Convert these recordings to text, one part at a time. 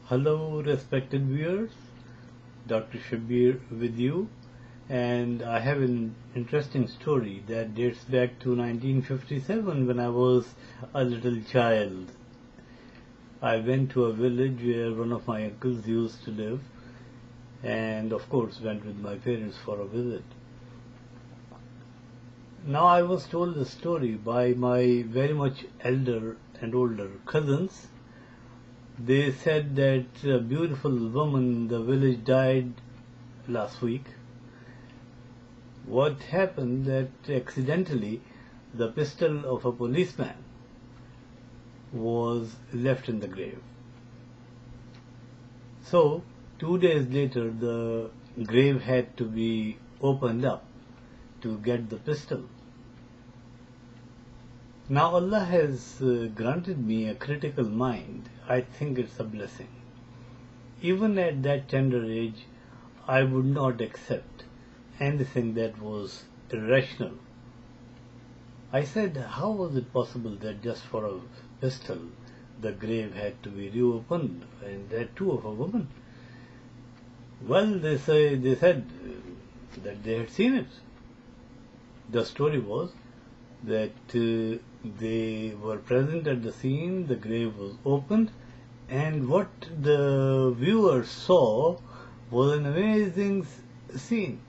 Hello, respected viewers. Dr. Shabir with you, and I have an interesting story that dates back to 1957 when I was a little child. I went to a village where one of my uncles used to live, and of course went with my parents for a visit. Now I was told the story by my very much elder and older cousins. They said that a beautiful woman in the village died last week. What happened that accidentally the pistol of a policeman was left in the grave. So 2 days later the grave had to be opened up to get the pistol. Now Allah has granted me a critical mind. I think it's a blessing. Even at that tender age, I would not accept anything that was irrational. I said, how was it possible that just for a pistol the grave had to be reopened, and that too of a woman? Well, they said that they had seen it. The story was that they were present at the scene, the grave was opened, and what the viewers saw was an amazing scene.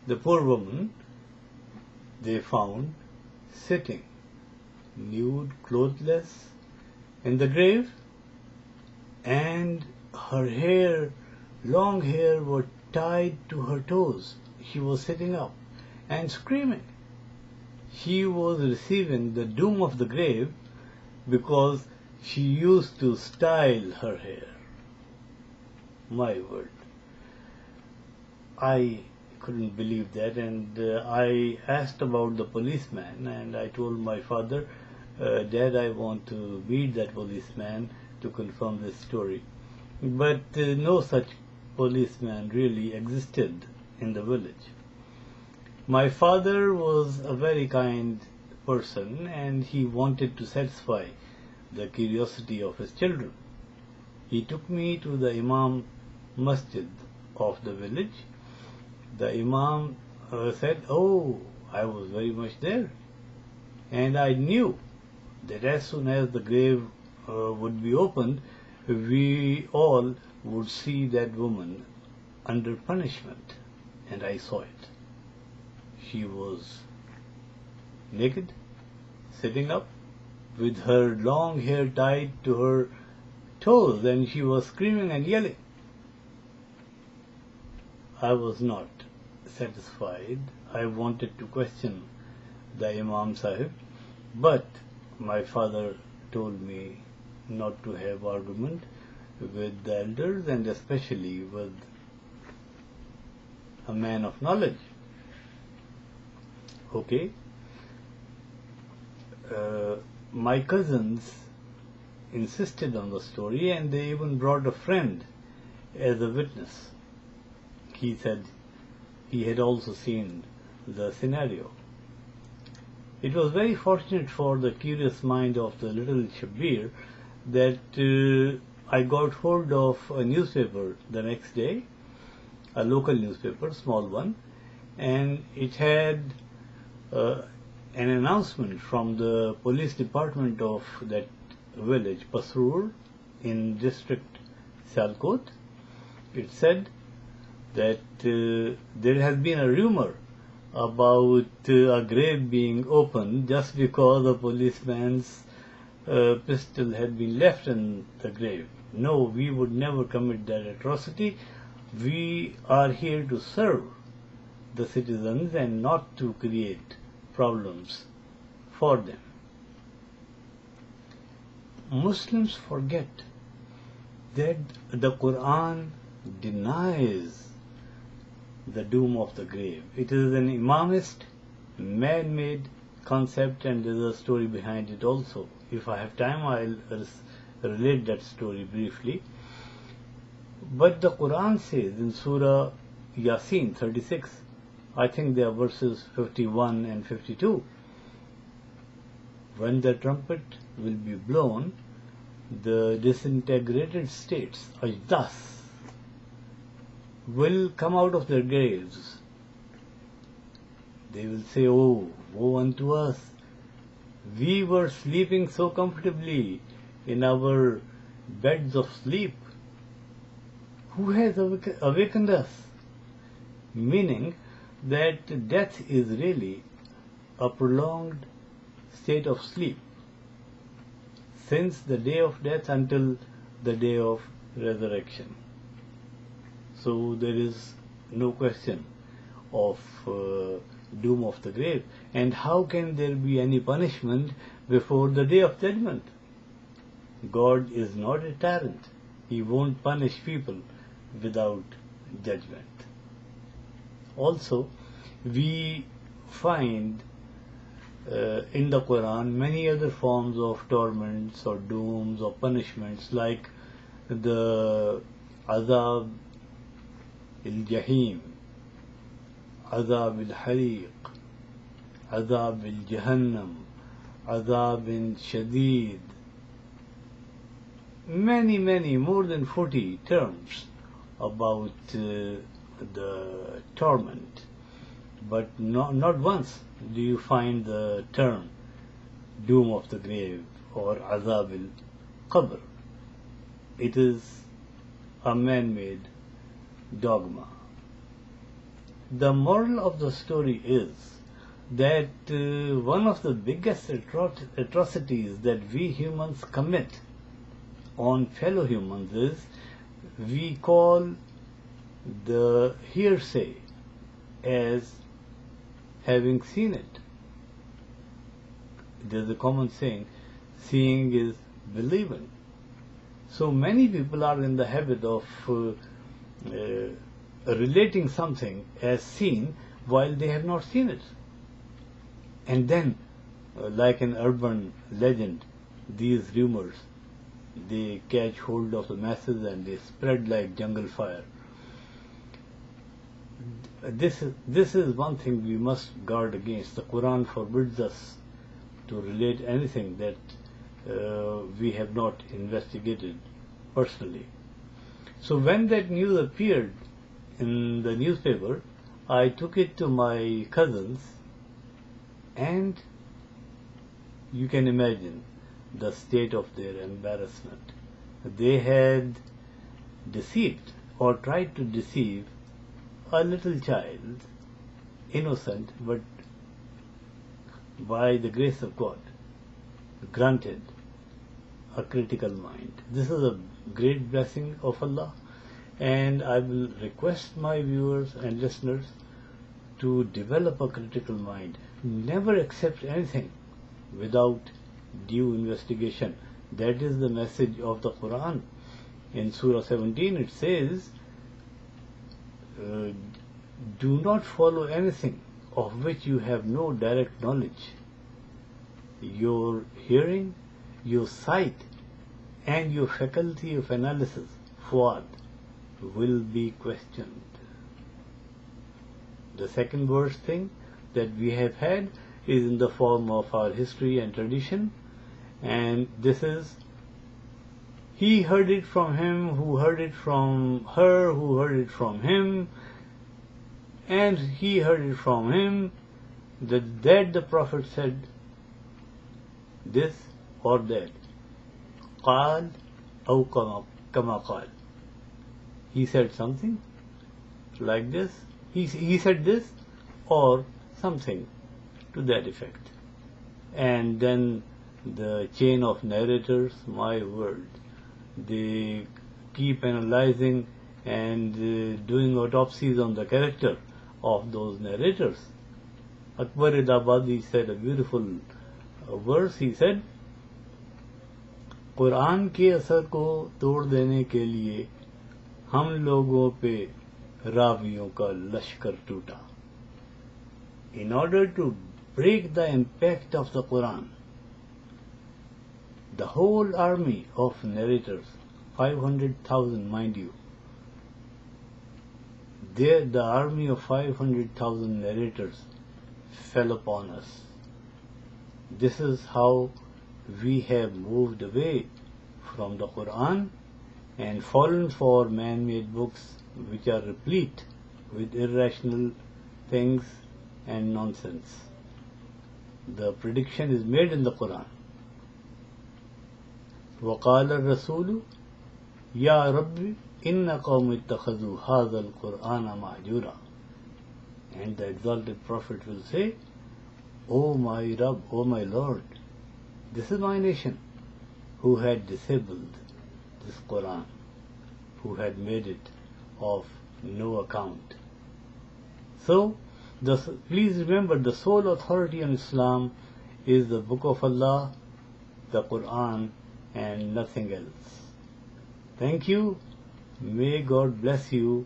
The poor woman they found sitting, nude, clothless, in the grave, and her hair, long hair, was tied to her toes. She was sitting up and screaming. She was receiving the doom of the grave because she used to style her hair. My word. I couldn't believe that, and I asked about the policeman, and I told my father, Dad, I want to meet that policeman to confirm this story. But no such policeman really existed in the village. My father was a very kind person, and he wanted to satisfy the curiosity of his children. He took me to the Imam Masjid of the village. The Imam said, "Oh, I was very much there, and I knew that as soon as the grave would be opened, we all would see that woman under punishment." And I saw it. She was naked, sitting up, with her long hair tied to her toes, and she was screaming and yelling. I was not satisfied. I wanted to question the Imam Sahib, but my father told me not to have argument with the elders, and especially with a man of knowledge. Okay. My cousins insisted on the story, and they even brought a friend as a witness. He said he had also seen the scenario. It was very fortunate for the curious mind of the little Shabir that I got hold of a newspaper the next day, a local newspaper, small one, and it had an announcement from the police department of that village, Pasrur, in district Sialkot. It said that there has been a rumor about a grave being opened just because a policeman's pistol had been left in the grave. No, we would never commit that atrocity. We are here to serve the citizens and not to create problems for them. Muslims forget that the Quran denies the doom of the grave. It is an Imamist, man-made concept, and there is a story behind it also. If I have time, I'll relate that story briefly. But the Quran says in Surah YASIN 36, I think they are verses 51 and 52, when the trumpet will be blown, the disintegrated states, ajdas, will come out of their graves. They will say, "Oh, woe unto us! We were sleeping so comfortably in our beds of sleep. Who has awakened us?" Meaning that death is really a prolonged state of sleep since the day of death until the day of resurrection. So there is no question of doom of the grave. And how can there be any punishment before the day of judgment? God is not a tyrant. He won't punish people without judgment. Also, we find in the Quran many other forms of torments or dooms or punishments, like the azab al-jahim, azab al-hariq, azab al-jahannam, azab shadid. Many, more than 40 terms about the torment. But not once do you find the term doom of the grave or azab al-qabr. It is a man-made dogma. The moral of the story is that one of the biggest atrocities that we humans commit on fellow humans is we call the hearsay as having seen it. There's a common saying, seeing is believing. So many people are in the habit of relating something as seen while they have not seen it. And then, like an urban legend, these rumors, they catch hold of the masses and they spread like jungle fire. This is one thing we must guard against. The Quran forbids us to relate anything that we have not investigated personally. So when that news appeared in the newspaper, I took it to my cousins, and you can imagine the state of their embarrassment. They had deceived or tried to deceive a little child, innocent, but by the grace of God, granted a critical mind. This is a great blessing of Allah, and I will request my viewers and listeners to develop a critical mind. Never accept anything without due investigation. That is the message of the Quran. In Surah 17 it says, do not follow anything of which you have no direct knowledge. Your hearing, your sight, and your faculty of analysis, fuad, will be questioned. The second worst thing that we have had is in the form of our history and tradition, and this is, he heard it from him, who heard it from her, who heard it from him, and he heard it from him, that the Prophet said this or that. قال أو كما قال. He said something like this, he said this, or something to that effect. And then the chain of narrators, my word, they keep analyzing and doing autopsies on the character of those narrators. Akbar Idabadi said a beautiful verse. He said, Quran के असर को तोड़ देने के लिए हम लोगों पे रावियों का लश्कर टूटा. In order to break the impact of the Quran, the whole army of narrators, 500,000 mind you, the army of 500,000 narrators fell upon us. This is how we have moved away from the Quran and fallen for man-made books which are replete with irrational things and nonsense. The prediction is made in the Quran. وَقَالَ الرَّسُولُ يَا رَبِّ إِنَّ قَوْمِ اتَّخَذُوا هَذَا الْقُرْآنَ مَهْجُورًا. And the exalted Prophet will say, O my Rabb, O my Lord, this is my nation who had disabled this Quran, who had made it of no account. So, please remember, the sole authority on Islam is the Book of Allah, the Quran, and nothing else. Thank you. May God bless you